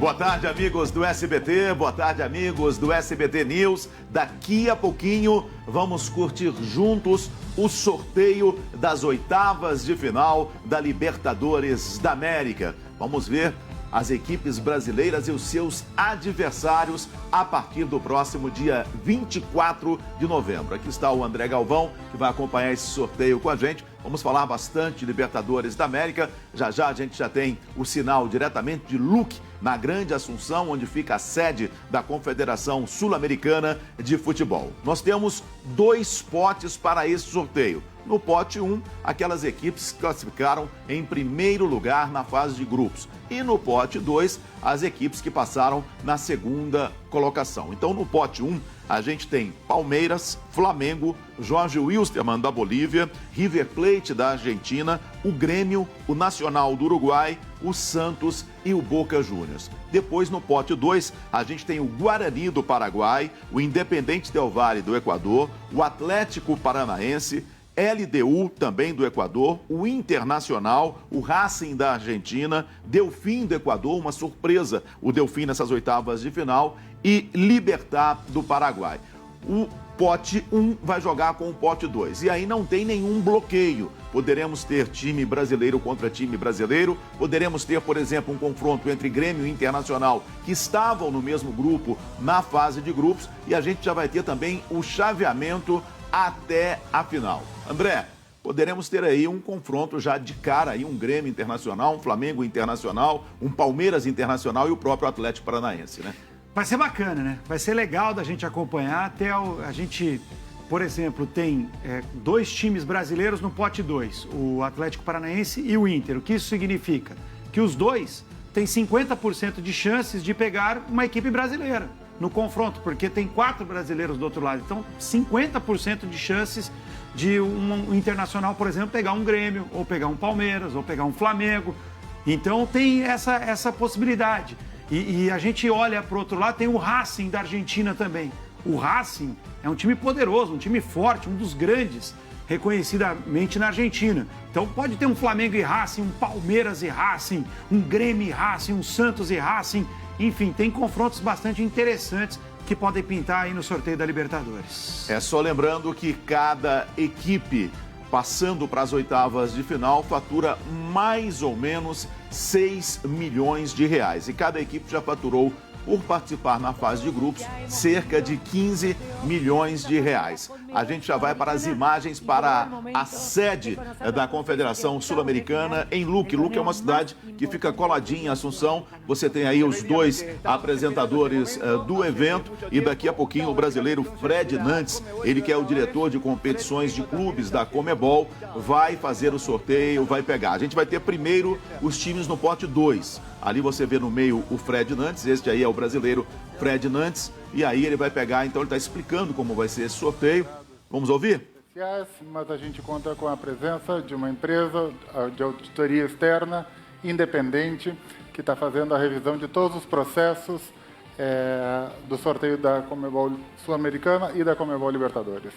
Boa tarde, amigos do SBT, boa tarde, amigos do SBT News. Daqui a pouquinho vamos curtir juntos o sorteio das oitavas de final da Libertadores da América. Vamos ver as equipes brasileiras e os seus adversários a partir do próximo dia 24 de novembro. Aqui está o André Galvão, que vai acompanhar esse sorteio com a gente. Vamos falar bastante de Libertadores da América. Já já a gente já tem o sinal diretamente de Luque, na Grande Assunção, onde fica a sede da Confederação Sul-Americana de Futebol. Nós temos 2 potes para esse sorteio. No pote 1, aquelas equipes que classificaram em primeiro lugar na fase de grupos. E no pote 2, as equipes que passaram na segunda colocação. Então, no pote 1, a gente tem Palmeiras, Flamengo, Jorge Wilstermann da Bolívia, River Plate da Argentina, o Grêmio, o Nacional do Uruguai, o Santos e o Boca Juniors. Depois, no pote 2, a gente tem o Guarani do Paraguai, o Independente Del Valle do Equador, o Atlético Paranaense, LDU, também do Equador, o Internacional, o Racing da Argentina, Delfim do Equador, uma surpresa, o Delfim nessas oitavas de final, e Libertad do Paraguai. O pote 1 vai jogar com o pote 2, e aí não tem nenhum bloqueio. Poderemos ter time brasileiro contra time brasileiro, poderemos ter, por exemplo, um confronto entre Grêmio e Internacional, que estavam no mesmo grupo na fase de grupos, e a gente já vai ter também o chaveamento até a final. André, poderemos ter aí um confronto já de cara, aí um Grêmio Internacional, um Flamengo Internacional, um Palmeiras Internacional e o próprio Atlético Paranaense, né? Vai ser bacana, né? Vai ser legal da gente acompanhar. Até a gente, por exemplo, tem 2 times brasileiros no pote 2, o Atlético Paranaense e o Inter. O que isso significa? Que os dois têm 50% de chances de pegar uma equipe brasileira no confronto, porque tem 4 brasileiros do outro lado. Então, 50% de chances de um Internacional, por exemplo, pegar um Grêmio, ou pegar um Palmeiras, ou pegar um Flamengo. Então, tem essa possibilidade. E a gente olha para o outro lado, tem o Racing da Argentina também. O Racing é um time poderoso, um time forte, um dos grandes, reconhecidamente na Argentina. Então pode ter um Flamengo e Racing, um Palmeiras e Racing, um Grêmio e Racing, um Santos e Racing. Enfim, tem confrontos bastante interessantes que podem pintar aí no sorteio da Libertadores. É só lembrando que cada equipe passando para as oitavas de final fatura mais ou menos 6 milhões de reais. E cada equipe já faturou, por participar na fase de grupos, cerca de 15 milhões de reais. A gente já vai para as imagens para a sede da Confederação Sul-Americana em Luque. Luque é uma cidade que fica coladinha em Assunção. Você tem aí os 2 apresentadores do evento e daqui a pouquinho o brasileiro Fred Nantes, ele que é o diretor de competições de clubes da Conmebol, vai fazer o sorteio, vai pegar. A gente vai ter primeiro os times no pote 2. Ali você vê no meio o Fred Nantes, este aí é o brasileiro Fred Nantes, e aí ele vai pegar, então ele está explicando como vai ser esse sorteio. Vamos ouvir? Mas a gente conta com a presença de uma empresa de auditoria externa, independente, que está fazendo a revisão de todos os processos do sorteio da Conmebol Sul-Americana e da Conmebol Libertadores.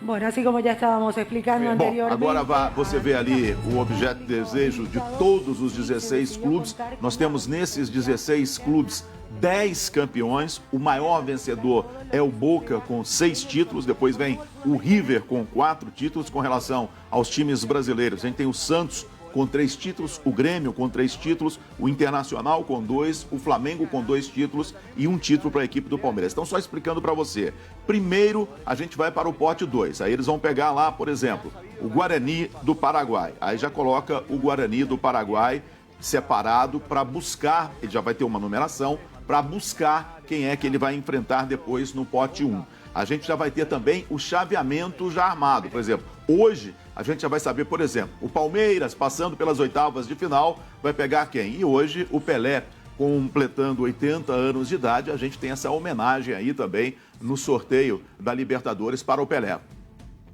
Bueno, assim como já estávamos explicando anteriormente... Bom, agora você vê ali o objeto de desejo de todos os 16 clubes. Nós temos nesses 16 clubes 10 campeões. O maior vencedor é o Boca com 6 títulos. Depois vem o River com 4 títulos. Com relação aos times brasileiros, a gente tem o Santos com 3 títulos, o Grêmio com 3 títulos, o Internacional com 2, o Flamengo com 2 títulos e 1 título para a equipe do Palmeiras. Então, só explicando para você. Primeiro, a gente vai para o pote 2. Aí eles vão pegar lá, por exemplo, o Guarani do Paraguai. Aí já coloca o Guarani do Paraguai separado para buscar, ele já vai ter uma numeração, para buscar quem é que ele vai enfrentar depois no pote 1. A gente já vai ter também o chaveamento já armado. Por exemplo, hoje a gente já vai saber, por exemplo, o Palmeiras passando pelas oitavas de final vai pegar quem? E hoje o Pelé completando 80 anos de idade, a gente tem essa homenagem aí também no sorteio da Libertadores para o Pelé.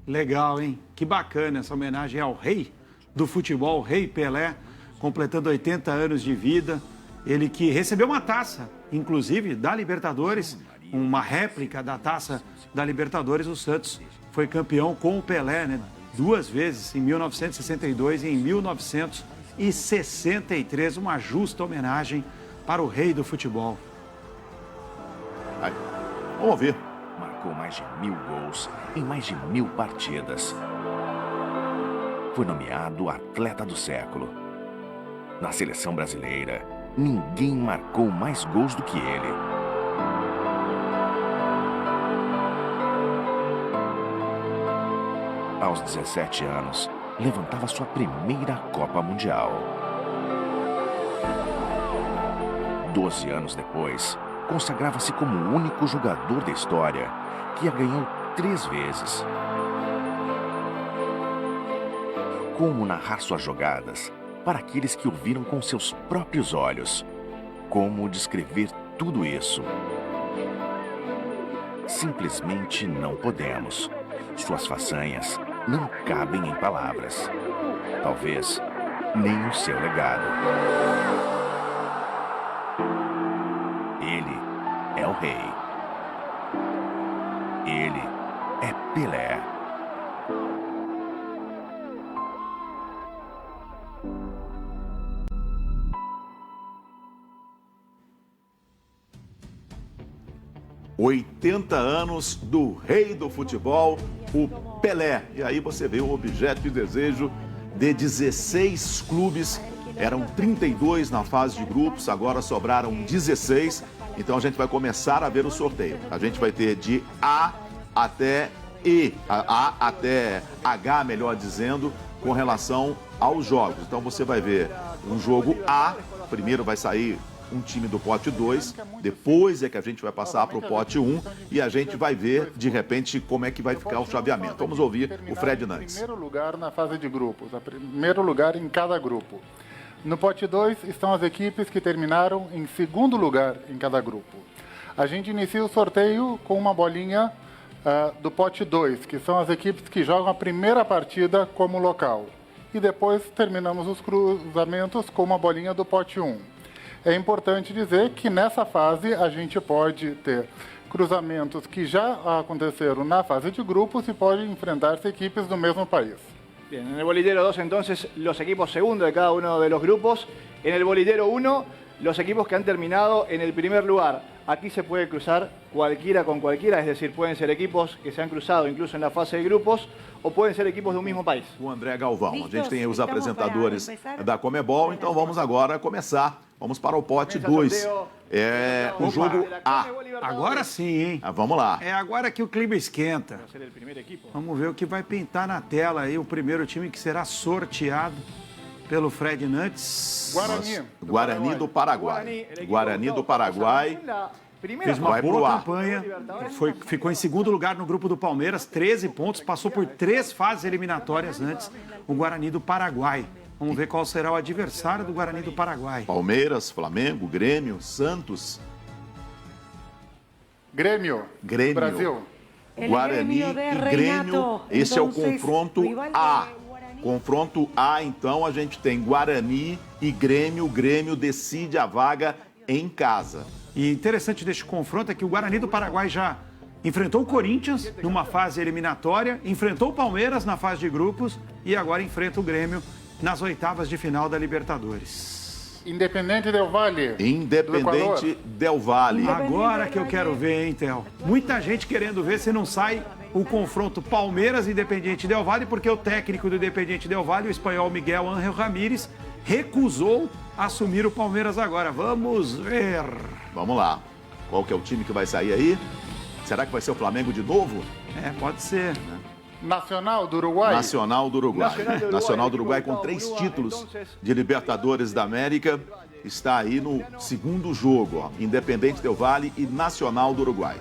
Legal, hein? Que bacana essa homenagem ao rei do futebol, o Rei Pelé, completando 80 anos de vida. Ele que recebeu uma taça, inclusive, da Libertadores, uma réplica da taça da Libertadores. O Santos foi campeão com o Pelé, né? 2 vezes, em 1962 e em 1963. Uma justa homenagem para o rei do futebol. Aí, vamos ouvir. Marcou mais de 1000 gols em mais de 1000 partidas. Foi nomeado atleta do século. Na seleção brasileira, ninguém marcou mais gols do que ele. Aos 17 anos, levantava sua primeira Copa Mundial. 12 anos depois, consagrava-se como o único jogador da história que a ganhou 3 vezes. Como narrar suas jogadas para aqueles que o viram com seus próprios olhos? Como descrever tudo isso? Simplesmente não podemos. Suas façanhas não cabem em palavras. Talvez nem o seu legado. Ele é o rei. Ele é Pelé. ...80 anos do rei do futebol, o Pelé. E aí você vê o objeto de desejo de 16 clubes. Eram 32 na fase de grupos, agora sobraram 16. Então a gente vai começar a ver o sorteio. A gente vai ter de A até E, A até H, melhor dizendo, com relação aos jogos. Então você vai ver um jogo A, primeiro vai sair um time do pote 2, depois é que a gente vai passar para o pote 1 e a gente vai ver, de repente, como é que vai ficar o chaveamento. Vamos ouvir o Fred Nantes. Primeiro lugar na fase de grupos, primeiro lugar em cada grupo. No pote 2 estão as equipes que terminaram em segundo lugar em cada grupo. A gente inicia o sorteio com uma bolinha do pote 2, que são as equipes que jogam a primeira partida como local. E depois terminamos os cruzamentos com uma bolinha do pote 1. É importante dizer que nessa fase a gente pode ter cruzamentos que já aconteceram na fase de grupos e podem enfrentar-se equipes do mesmo país. Bien, en el bolillero 2 entonces los equipos segundo de cada uno de los grupos. En el bolillero 1 los equipos que han terminado en el primer lugar. Aquí se puede cruzar cualquiera con cualquiera, es decir, pueden ser equipos que se han cruzado incluso en la fase de grupos ou pueden ser equipos de um mesmo país. O André Galvão, a gente tem os apresentadores da Comebol, então vamos agora começar. Vamos para o pote 2. É o jogo A. Agora sim, hein? Vamos lá. É agora que o clima esquenta. Vamos ver o que vai pintar na tela aí, o primeiro time que será sorteado pelo Fred Nantes. Guarani do Paraguai. Guarani do Paraguai. Fez uma boa campanha, ficou em segundo lugar no grupo do Palmeiras, 13 pontos, passou por 3 fases eliminatórias antes, o Guarani do Paraguai. Vamos ver qual será o adversário do Guarani do Paraguai. Palmeiras, Flamengo, Grêmio, Santos. Grêmio. Brasil. Guarani e Grêmio. Esse é o confronto A. Confronto A, então, a gente tem Guarani e Grêmio. O Grêmio decide a vaga em casa. E interessante deste confronto é que o Guarani do Paraguai já enfrentou o Corinthians numa fase eliminatória, enfrentou o Palmeiras na fase de grupos e agora enfrenta o Grêmio nas oitavas de final da Libertadores. Independente Del Valle. Independente Del Valle. Agora que eu quero ver, hein, Theo? Muita gente querendo ver se não sai o confronto Palmeiras e Independiente Del Valle, porque o técnico do Independiente Del Valle, o espanhol Miguel Ángel Ramírez, recusou assumir o Palmeiras agora. Vamos ver. Vamos lá. Qual que é o time que vai sair aí? Será que vai ser o Flamengo de novo? É, pode ser, né? Nacional do Uruguai. Nacional do Uruguai. Nacional do Uruguai com 3 títulos de Libertadores da América. Está aí no segundo jogo, ó. Independente Del Valle e Nacional do Uruguai.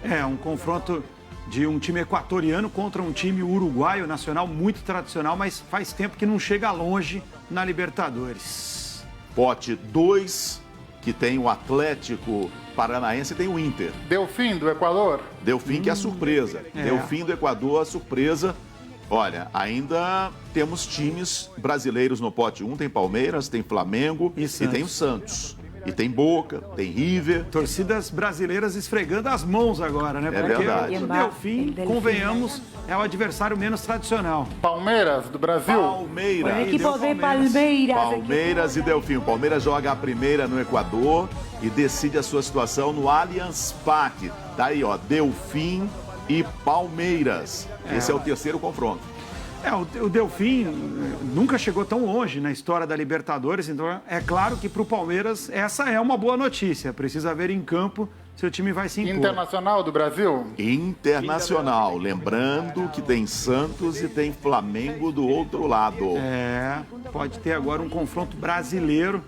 É, um confronto de um time equatoriano contra um time uruguaio, Nacional muito tradicional, mas faz tempo que não chega longe na Libertadores. Pote 2, que tem o Atlético Paranaense e tem o Inter. Delfim do Equador. Delfim que é a surpresa. Delfim do Equador, a surpresa. Olha, ainda temos times brasileiros no pote 1. Tem Palmeiras, tem Flamengo e tem o Santos. E tem Boca, tem River. Torcidas brasileiras esfregando as mãos agora, né? É verdade. O Delfim, convenhamos, é o adversário menos tradicional. Palmeiras, do Brasil. El Palmeiras. equipo de Palmeiras. Palmeiras. Palmeiras e Delfim. O Palmeiras joga a primeira no Equador e decide a sua situação no Allianz Parque. Tá aí, ó, Delfim e Palmeiras. Esse é o terceiro confronto. O Delfim nunca chegou tão longe na história da Libertadores, então é claro que para o Palmeiras essa é uma boa notícia. Precisa ver em campo se o time vai se impor. Internacional do Brasil. Internacional. Lembrando que tem Santos e tem Flamengo do outro lado. Pode ter agora um confronto brasileiro.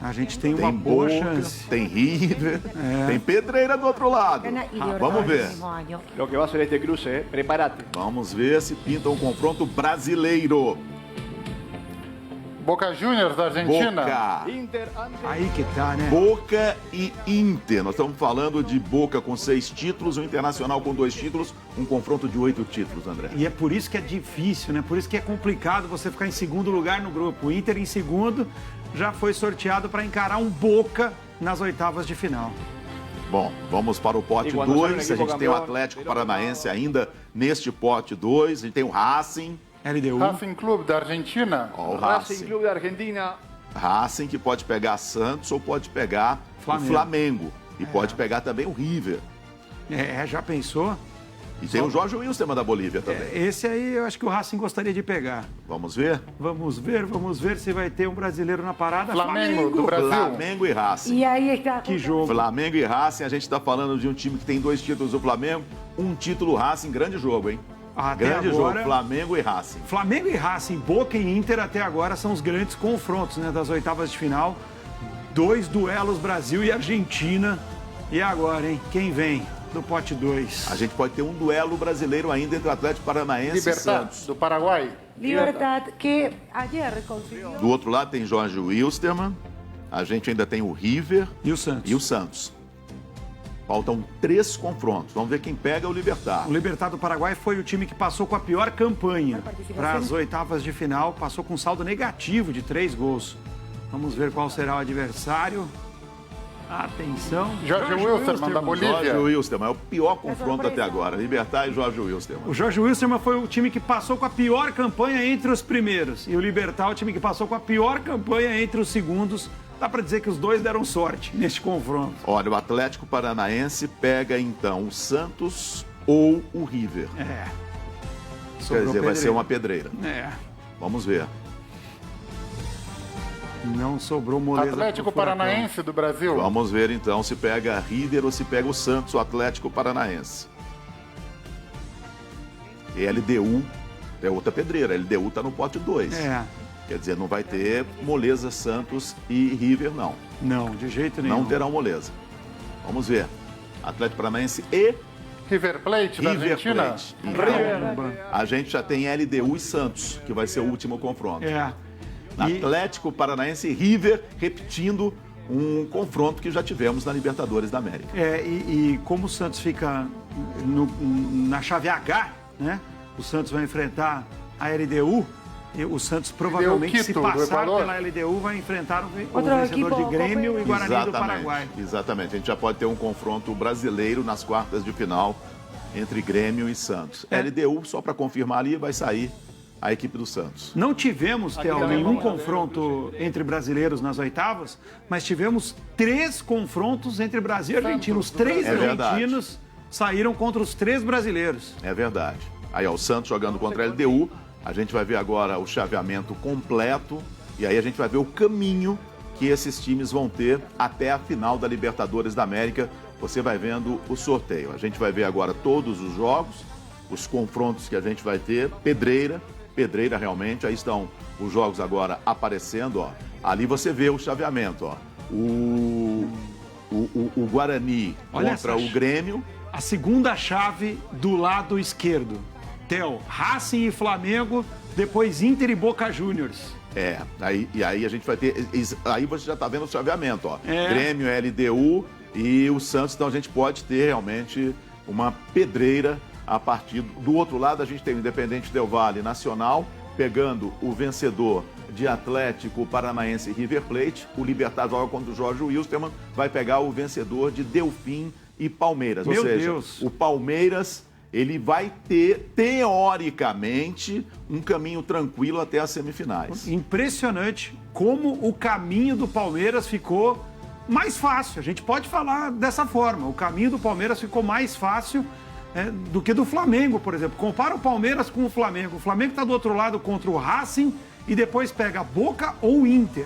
A gente tem uma Tem boa Boca, chance. tem River, tem Pedreira do outro lado. Vamos ver. Lo que va a ser este cruce, prepárate. Vamos ver se pinta um confronto brasileiro. Boca Juniors, da Argentina. Boca. Inter ante... Aí que tá, né? Boca e Inter. Nós estamos falando de Boca com 6 títulos, o Internacional com 2 títulos, um confronto de 8 títulos, André. E é por isso que é difícil, né? Por isso que é complicado você ficar em segundo lugar no grupo. O Inter em segundo já foi sorteado para encarar um Boca nas oitavas de final. Bom, vamos para o pote E quando sai um 2. A equipo gente tem o campeão, Atlético virou Paranaense ainda neste pote 2. A gente tem o Racing. LDU. Racing Clube, da Argentina. Ó, o Racing Racing. Club de Argentina. Racing que pode pegar Santos ou pode pegar Flamengo. o Flamengo. E pode pegar também o River. Já pensou? E tem o Jorge Wilstermann da Bolívia também. Esse aí eu acho que o Racing gostaria de pegar. Vamos ver? Vamos ver se vai ter um brasileiro na parada. Flamengo, do Brasil. Flamengo e Racing. Y ahí está. Que jogo. Flamengo e Racing, a gente está falando de um time que tem 2 títulos do Flamengo, um título Racing, grande jogo, hein? Até Grande agora, jogo, Flamengo e Racing. Flamengo e Racing, Boca e Inter até agora são os grandes confrontos, né, das oitavas de final. 2 duelos Brasil e Argentina. E agora, hein? Quem vem do pote 2? A gente pode ter um duelo brasileiro ainda entre o Atlético Paranaense e Libertad, Santos. do Paraguai. Libertad, que ayer consiguió. Do outro lado tem Jorge Wilstermann, a gente ainda tem o River E o Santos? e o Santos. Faltam 3 confrontos. Vamos ver quem pega o Libertad. O Libertad do Paraguai foi o time que passou com a pior campanha para as oitavas de final. Passou com saldo negativo de 3 gols. Vamos ver qual será o adversário. Atenção. Jorge Wilstermann, da Bolívia. Jorge Wilstermann é o pior confronto até agora. Libertad e Jorge Wilstermann. O Jorge Wilstermann foi o time que passou com a pior campanha entre os primeiros. E o Libertad, o time que passou com a pior campanha entre os segundos. Dá para dizer que os dois deram sorte neste confronto. Olha, o Atlético Paranaense pega então o Santos ou o River. Quer dizer, vai ser uma pedreira. Vamos ver. Não sobrou moleza. Atlético pro Furacão. Paranaense, do Brasil. Vamos ver então se pega River ou se pega o Santos, o Atlético Paranaense. E LDU é outra pedreira. LDU tá no pote 2. Quer dizer, não vai ter moleza Santos e River, não. Não, de jeito nenhum. Não terão moleza. Vamos ver. Atlético Paranaense e River Plate, da River Argentina. Plate. Então, a gente já tem LDU e Santos, que vai ser o último confronto. Atlético Paranaense e River repetindo um confronto que já tivemos na Libertadores da América. E como o Santos fica na chave H, né? O Santos vai enfrentar a LDU. E o Santos provavelmente, se passar pela LDU, vai enfrentar o vencedor de Grêmio e Guarani do Paraguai. Exatamente. A gente já pode ter um confronto brasileiro nas quartas de final entre Grêmio e Santos. LDU, só para confirmar ali, vai sair a equipe do Santos. Não tivemos, Theo, nenhum confronto entre brasileiros nas oitavas, mas tivemos 3 confrontos entre Brasil e Argentina. Os 3 argentinos saíram contra os 3 brasileiros. É verdade. Aí, ó, o Santos jogando contra a LDU. A gente vai ver agora o chaveamento completo e aí a gente vai ver o caminho que esses times vão ter até a final da Libertadores da América. Você vai vendo o sorteio. A gente vai ver agora todos os jogos, os confrontos que a gente vai ter. Pedreira realmente. Aí estão os jogos agora aparecendo, ó. Ali você vê o chaveamento, ó. O Guarani contra o Grêmio. A segunda chave do lado esquerdo. Theo, Racing e Flamengo, depois Inter e Boca Juniors. Aí a gente vai ter... Aí você já está vendo o chaveamento, ó. Grêmio, LDU e o Santos. Então a gente pode ter realmente uma pedreira a partir... Do outro lado a gente tem o Independente Del Valle Nacional, pegando o vencedor de Atlético Paranaense e River Plate. O Libertad joga contra o Jorge Wilstermann, vai pegar o vencedor de Delfim e Palmeiras. Meu Ou seja, Deus. o Palmeiras, ele vai ter, teoricamente, um caminho tranquilo até as semifinais. Impressionante como o caminho do Palmeiras ficou mais fácil. A gente pode falar dessa forma. O caminho do Palmeiras ficou mais fácil do que do Flamengo, por exemplo. Compara o Palmeiras com o Flamengo. O Flamengo está do outro lado contra o Racing e depois pega Boca ou Inter.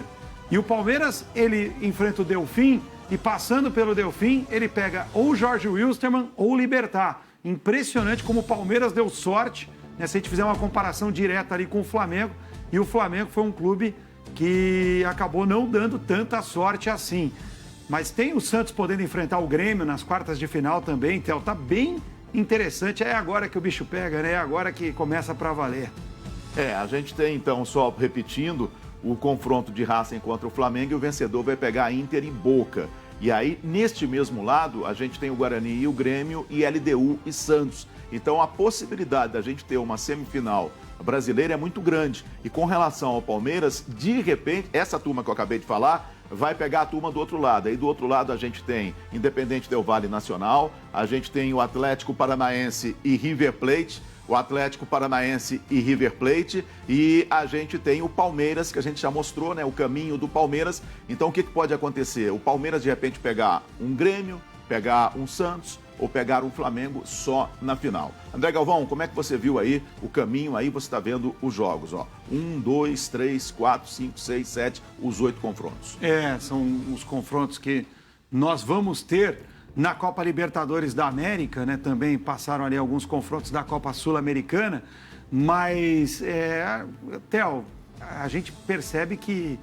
E o Palmeiras, ele enfrenta o Delfim e passando pelo Delfim, ele pega ou o Jorge Wilstermann ou o Libertad. Impressionante como o Palmeiras deu sorte, né? Se a gente fizer uma comparação direta ali com o Flamengo, e o Flamengo foi um clube que acabou não dando tanta sorte assim. Mas tem o Santos podendo enfrentar o Grêmio nas quartas de final também, então tá bem interessante. É agora que o bicho pega, né? É agora que começa pra valer. A gente tem então, só repetindo, o confronto de Racing contra o Flamengo e o vencedor vai pegar Inter e Boca. E aí, neste mesmo lado, a gente tem o Guarani e o Grêmio e LDU e Santos. Então, a possibilidade da gente ter uma semifinal brasileira é muito grande. E com relação ao Palmeiras, de repente, essa turma que eu acabei de falar vai pegar a turma do outro lado. Aí do outro lado a gente tem Independente Del Valle Nacional, a gente tem o Atlético Paranaense e River Plate, o Atlético Paranaense e River Plate, e a gente tem o Palmeiras, que a gente já mostrou, né, o caminho do Palmeiras. Então o que pode acontecer? O Palmeiras de repente pegar um Grêmio, pegar um Santos ou pegar um Flamengo só na final. André Galvão, como é que você viu aí o caminho? Aí você está vendo os jogos, ó. 1, 2, 3, 4, 5, 6, 7, os 8 confrontos. São os confrontos que nós vamos ter na Copa Libertadores da América, né? Também passaram ali alguns confrontos da Copa Sul-Americana, mas, Theo, a gente percebe que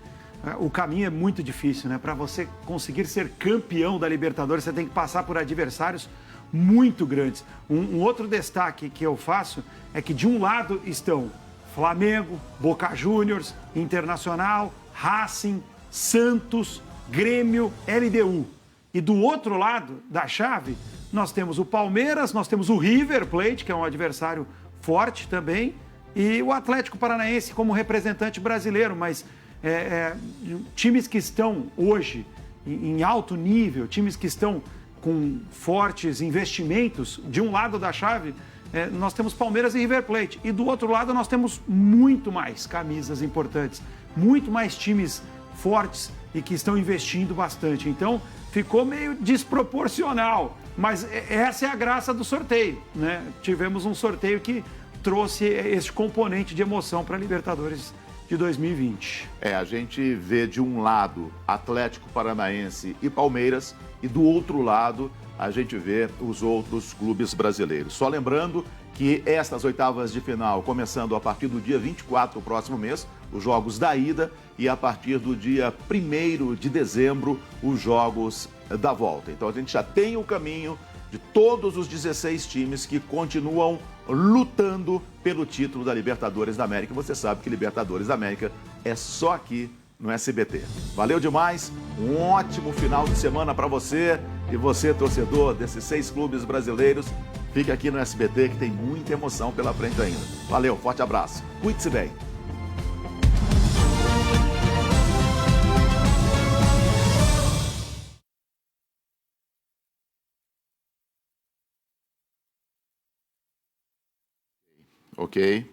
o caminho é muito difícil, né? Para você conseguir ser campeão da Libertadores, você tem que passar por adversários muito grandes. Um outro destaque que eu faço é que de um lado estão Flamengo, Boca Juniors, Internacional, Racing, Santos, Grêmio, LDU. E do outro lado da chave, nós temos o Palmeiras, nós temos o River Plate, que é um adversário forte também, e o Atlético Paranaense como representante brasileiro, mas times que estão hoje em alto nível, times que estão com fortes investimentos, de um lado da chave, nós temos Palmeiras e River Plate, e do outro lado nós temos muito mais camisas importantes, muito mais times fortes e que estão investindo bastante. Então, ficou meio desproporcional, mas essa é a graça do sorteio, né? Tivemos um sorteio que trouxe esse componente de emoção para a Libertadores de 2020. A gente vê de um lado Atlético Paranaense e Palmeiras e do outro lado a gente vê os outros clubes brasileiros. Só lembrando que estas oitavas de final, começando a partir do dia 24 do próximo mês, os jogos da ida, e a partir do dia 1º de dezembro, os jogos da volta. Então a gente já tem o caminho de todos os 16 times que continuam lutando pelo título da Libertadores da América. E você sabe que Libertadores da América é só aqui no SBT. Valeu demais, um ótimo final de semana para você e você, torcedor desses 6 clubes brasileiros. Fique aqui no SBT que tem muita emoção pela frente ainda. Valeu, forte abraço. Cuide-se bem. Ok.